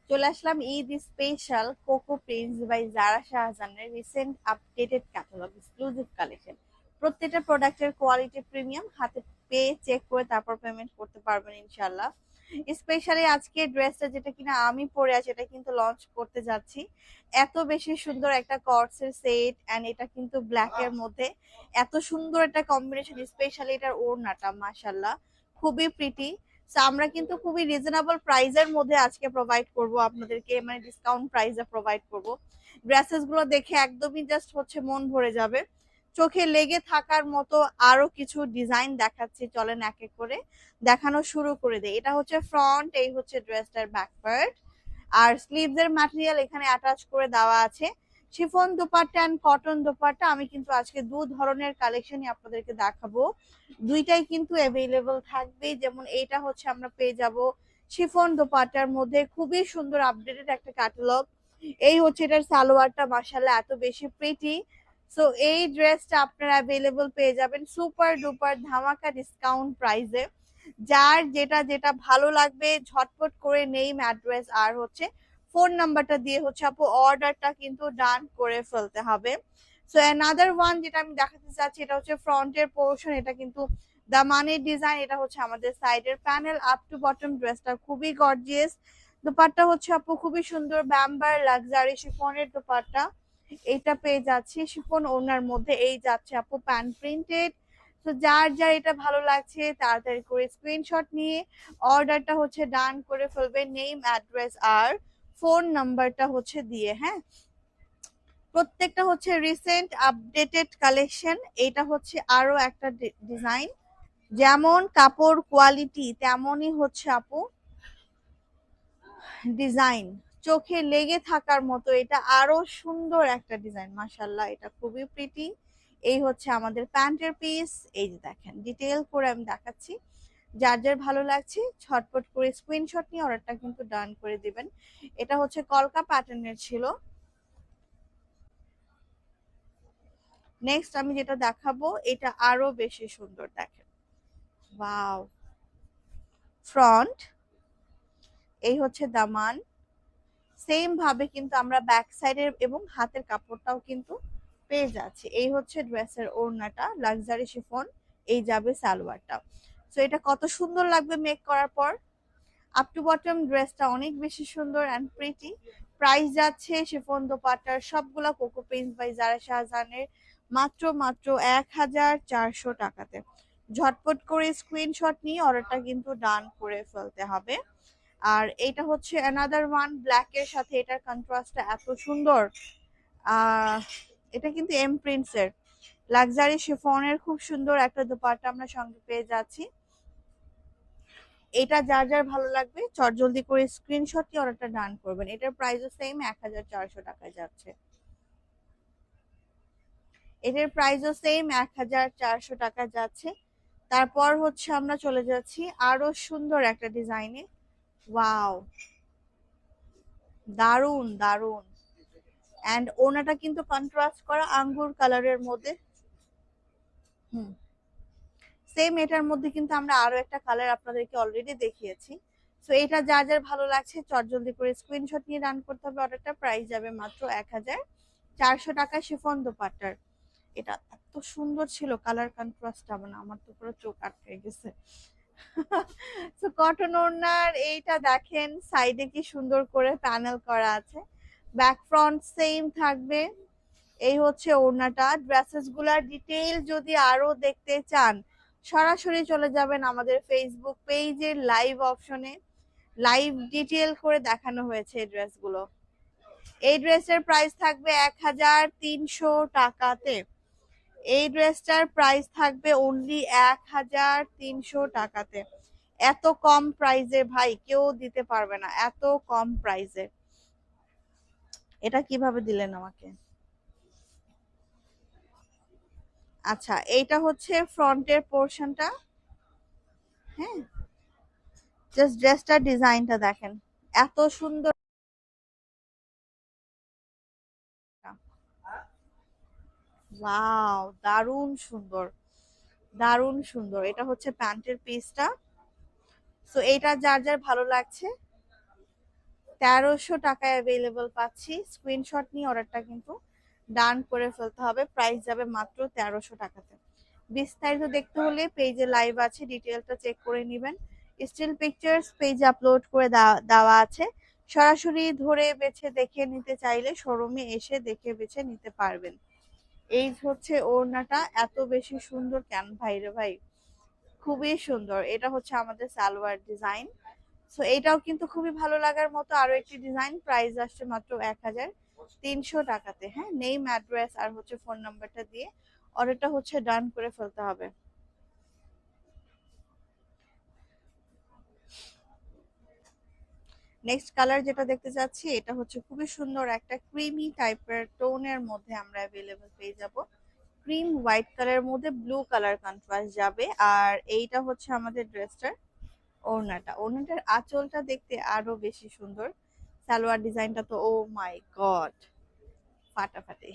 চলে আসলাম Eid special Coco Prince by Zara শাহজাহানের recent updated catalogue exclusive collection. প্রত্যেকটা প্রোডাক্টের কোয়ালিটি প্রিমিয়াম, হাতে পেয়ে চেক করে তারপর পেমেন্ট করতে পারবেন ইনশাল্লাহ। স্পেশালি আজকে ড্রেসটা যেটা কিনা আমি পরে আছি এটা কিন্তু লঞ্চ করতে যাচ্ছি। এত বেশি সুন্দর একটা কর্ডসের সেট এন্ড এটা কিন্তু ব্ল্যাক এর মধ্যে এত সুন্দর একটা কম্বিনেশন, স্পেশালি এটার ওড়নাটা মাশাল্লাহ খুবই প্রিটি। সো আমরা কিন্তু খুবই রিজনেবল প্রাইসের মধ্যে আজকে প্রোভাইড করব আপনাদেরকে, মানে ডিসকাউন্ট প্রাইসে প্রোভাইড করব। ড্রেসেস গুলো দেখে একদমই জাস্ট হচ্ছে মন ভরে যাবে, চোখে লেগে থাকার মতো আরো কিছু ডিজাইন দেখাচ্ছি, চলেন এক এক করে দেখানো শুরু করে দেই। এটা হচ্ছে ফ্রন্ট, এই হচ্ছে ড্রেসটার ব্যাক পার্ট, আর স্লিভস এর ম্যাটেরিয়াল এখানে অ্যাটাচ করে দেওয়া আছে। Chiffon dupatta and cotton dupatta, আমি কিন্তু আজকে দু ধরনের কালেকশনই আপনাদেরকে দেখাবো, দুইটাই কিন্তু অ্যাভেলেবল থাকবে। যেমন এইটা হচ্ছে আমরা পেয়ে যাব শিফন দোপাট্টার মধ্যে, খুবই সুন্দর আপডেটেড একটা ক্যাটালগ। এই হচ্ছে এটার সালোয়ারটা, মাশাআল্লাহ এত বেশি প্রিটি। সো এই ড্রেসটা আপনারা অ্যাভেলেবল পেয়ে যাবেন সুপার ডুপার ধামাকা ডিসকাউন্ট প্রাইসে। যার যেটা যেটা ভালো লাগবে ঝটপট করে নেম অ্যাড্রেস আর হচ্ছে ফোন নাম্বারটা দিয়ে হচ্ছে আপু অর্ডারটা কিন্তু ডান করে ফেলতে হবে। সো অ্যানাদার ওয়ান যেটা আমি দেখাতে চাচ্ছি, এটা হচ্ছে ফ্রন্টের পোর্শন, এটা কিন্তু দামানের ডিজাইন, এটা হচ্ছে আমাদের সাইডের প্যানেল আপ টু বটম। ড্রেসটা খুবই গর্জিয়াস। দোপাট্টা হচ্ছে আপু খুবই সুন্দর ব্যাম্বার লাক্সারি শিফনের দোপাট্টা, এটা পেয়ে যাচ্ছি শিফন ওনার মধ্যে। এই যাচ্ছে আপু প্যান প্রিন্টেড। তো যার যার এটা ভালো লাগছে তাড়াতাড়ি করে স্ক্রিনশট নিয়ে অর্ডারটা হচ্ছে ডান করে ফেলবে নেম অ্যাড্রেস আর ফোন নাম্বারটা হচ্ছে দিয়ে। হ্যাঁ, প্রত্যেকটা হচ্ছে রিসেন্ট আপডেটেড কালেকশন। এটা হচ্ছে আরো একটা ডিজাইন, যেমন কাপড় কোয়ালিটি তেমনই হচ্ছে আপু ডিজাইন, চোখে লেগে থাকার মতো। এটা আরো সুন্দর একটা ডিজাইন, মাশাল্লাহ এটা খুবই প্রিটি। এই হচ্ছে আমাদের প্যান্টের পিস, এই যে দেখেন ডিটেল করে আমি দেখাচ্ছি। যার যার ভালো লাগছে ছটপট করে স্ক্রিনশট নিয়ে অর্ডারটা কিন্তু ডান করে দিবেন। এটা হচ্ছে কলকা প্যাটার্নের ছিল। নেক্সট আমি যেটা দেখাবো এটা আরো বেশি সুন্দর, দেখেন ওয়াও। ফ্রন্ট, এই হচ্ছে দামান, সেম ভাবে কিন্তু আমরা ব্যাক সাইডের এবং হাতের কাপড়টাও কিন্তু পেয়ে যাচ্ছি। এই হচ্ছে ড্রেসের ওড়নাটা লাক্সারি শিফন, এই যাবে সালোয়ারটা। তো এটা কত সুন্দর লাগবে মেক করার পর। আপ টু বটম ড্রেসটা অনেক বেশি সুন্দর অ্যান্ড প্রিটি। প্রাইস যাচ্ছে শিফন দোপাট্টার সবগুলা কোকো প্রিন্স বাই জারা শাহজাহানের মাত্র মাত্র 1400 টাকাতে। ঝটপট করে স্ক্রিনশট নিয়ে অর্ডারটা কিন্তু ডান করে ফেলতে হবে। আর এটা হচ্ছে অ্যানাদার ওয়ান, ব্ল্যাক এর সাথে এটার কন্ট্রাস্টটা এত সুন্দর। আহ এটা কিন্তু এম প্রিন্টস এর লাক্সারি শিফনের খুব সুন্দর একটা দোপাট্টা আমরা সঙ্গে পেয়ে যাচ্ছি। এটা যার যার ভালো লাগবে চটজলদি করে স্ক্রিনশট দিয়ে অর্ডারটা ডান করবেন। এটার প্রাইসও সেম 1400 টাকায় যাচ্ছে। এটার প্রাইসও সেম 1400 টাকা যাচ্ছে। তারপর হচ্ছে আমরা চলে যাচ্ছি আরো সুন্দর একটা ডিজাইনে। ওয়াও, দারুন দারুন। এন্ড ওনাটা কিন্তু কন্ট্রাস্ট করা আঙ্গুর কালারের মধ্যে। হুম, সেম এটার মধ্যে কিন্তু আমরা আরো একটা কালার আপনাদেরকে অলরেডি দেখিয়েছি। সো এটা যার যার ভালো লাগছে চটজলদি করে স্ক্রিনশট নিয়ে রান করতে হবে অর্ডারটা। প্রাইস যাবে মাত্র 1400 টাকা শিফন দোপাট্টার। এটা এত সুন্দর ছিল কালার কন্ট্রাস্টটা, মানে আমার তো পুরো চোখ আটকে গেছে। তো কটন ওড়নার এইটা দেখেন সাইডে কি সুন্দর করে প্যানেল করা আছে, ব্যাক ফ্রন্ট সেম থাকবে। এই হচ্ছে ওড়নাটা। ড্রেসেস গুলার ডিটেইল যদি আরো দেখতে চান সরাসরি চলে যাবেন আমাদের ফেসবুক পেজের লাইভ অপশনে, লাইভ ডিটেইল করে দেখানো হয়েছে এই ড্রেসগুলো। এই ড্রেসের প্রাইস থাকবে 1300 টাকাতে। এই ড্রেসটার প্রাইস থাকবে অনলি 1300 টাকাতে। এত কম প্রাইসে ভাই কেউ দিতে পারবে না, এত কম প্রাইসে। এটা কিভাবে দিলেন আমাকে? আচ্ছা, এইটা হচ্ছে ফ্রন্টের পোর্শনটা। হ্যাঁ, জাস্ট ড্রেসটার ডিজাইনটা দেখেন এত সুন্দর। ওয়াও, দারুণ সুন্দর, দারুণ সুন্দর। এটা হচ্ছে প্যান্টের পিসটা। সো এটা যার যার ভালো লাগছে 1300 টাকায় অ্যাভেলেবল পাচ্ছি। স্ক্রিনশট নিয়ে অর্ডারটা কিন্তু ডান করে ফেলতে হবে। প্রাইস যাবে মাত্র 1300 টাকাতে। বিস্তারিত দেখতে হলে পেজে লাইভ আছে, ডিটেলটা চেক করে নেবেন। স্টিল পিকচার্স পেজে আপলোড করে দেওয়া আছে। সরাসরি ধরে বেছে দেখে নিতে চাইলে শোরুমে এসে দেখে বেছে নিতে পারবেন। এই হচ্ছে ওড়নাটা, এত বেশি সুন্দর কেন ভাই রে ভাই, খুবই সুন্দর। এটা হচ্ছে আমাদের সালোয়ার ডিজাইন। সো এটাও কিন্তু খুবই ভালো লাগার মতো আরো একটি ডিজাইন। প্রাইস আসছে মাত্র 1300 টাকাতে। হ্যাঁ, নেম, অ্যাড্রেস আর হচ্ছে ফোন নাম্বারটা দিয়ে অর্ডারটা হচ্ছে ডান করে ফেলতে হবে। নেক্সট কালার যেটা দেখতে চাচ্ছি, এটা হচ্ছে খুবই সুন্দর একটা ক্রিমি টাইপের টোনের মধ্যে আমরা অ্যাভেলেবল পেয়ে যাব। ক্রিম হোয়াইট কালারের মধ্যে ব্লু কালার কন্ট্রাস্ট যাবে। আর এইটা হচ্ছে আমাদের ড্রেসটার ওড়নাটার আঁচলটা দেখতে আরো বেশি সুন্দর। সালোয়ার ডিজাইনটা তো ও মাই গড, ফাটাফাটি।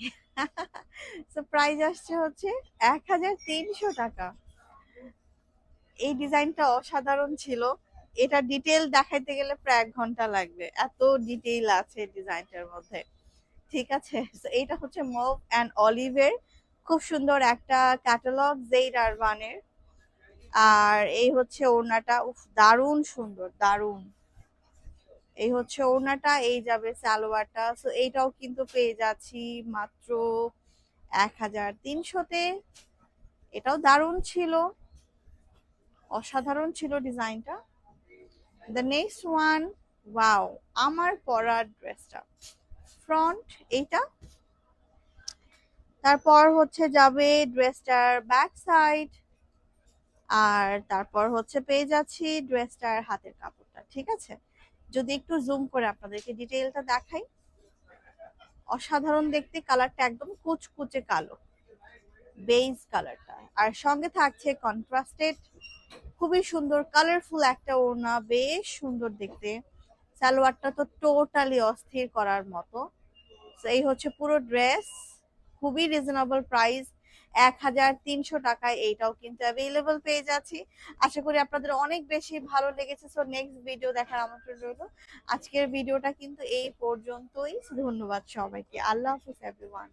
সো প্রাইস আসছে হচ্ছে 1300 টাকা। এই ডিজাইনটা অসাধারণ ছিল। এটা ডিটেল দেখাইতে গেলে প্রায় 1 ঘন্টা লাগবে, এত ডিটেইল আছে ডিজাইনটার মধ্যে। ঠিক আছে, তো এইটা হচ্ছে মভ অ্যান্ড অলিভের খুব সুন্দর একটা ক্যাটালগ জেইড আরবানের। আর এই হচ্ছে ওড়নাটা, উফ দারুণ সুন্দর, দারুণ। এই হচ্ছে ওড়নাটা, এই যাবে সালোয়ারটা। সো এইটাও কিন্তু পেয়ে যাচ্ছি মাত্র 1300-তে। এটাও দারুণ ছিল, অসাধারণ ছিল ডিজাইনটা। দ্য নেক্সট ওয়ান, ওয়াও, আমার পরার ড্রেসটা ফ্রন্ট এইটা। তারপর হচ্ছে যাবে ড্রেসটার ব্যাক সাইড। আর তারপর হচ্ছে পেয়ে যাচ্ছি ড্রেসটার হাতের কাপড়টা। ঠিক আছে, যদি একটু জুম করে আপনাদেরকে ডিটেইলটা দেখাই, অসাধারণ দেখতে। কালারটা একদম কুচকুচে কালো, বেজ কালারটা। আর সঙ্গে থাকছে কন্ট্রাস্টেড খুবই সুন্দর কালারফুল একটা ওড়না, বেশ সুন্দর দেখতে। সালোয়ারটা তো টোটালি অস্থির করার মতো। তো এই হচ্ছে পুরো ড্রেস, খুবই রিজনেবল প্রাইস। 1300 টাকায় এইটাও কিন্তু অ্যাভেলেবল পেয়ে যাচ্ছি। আশা করি আপনাদের অনেক বেশি ভালো লেগেছে। সো নেক্সট ভিডিও দেখার আমন্ত্রণ রইল। আজকের ভিডিওটা কিন্তু এই পর্যন্তই। ধন্যবাদ সবাইকে। আল্লাহ হাফিজ এভরিওয়ান।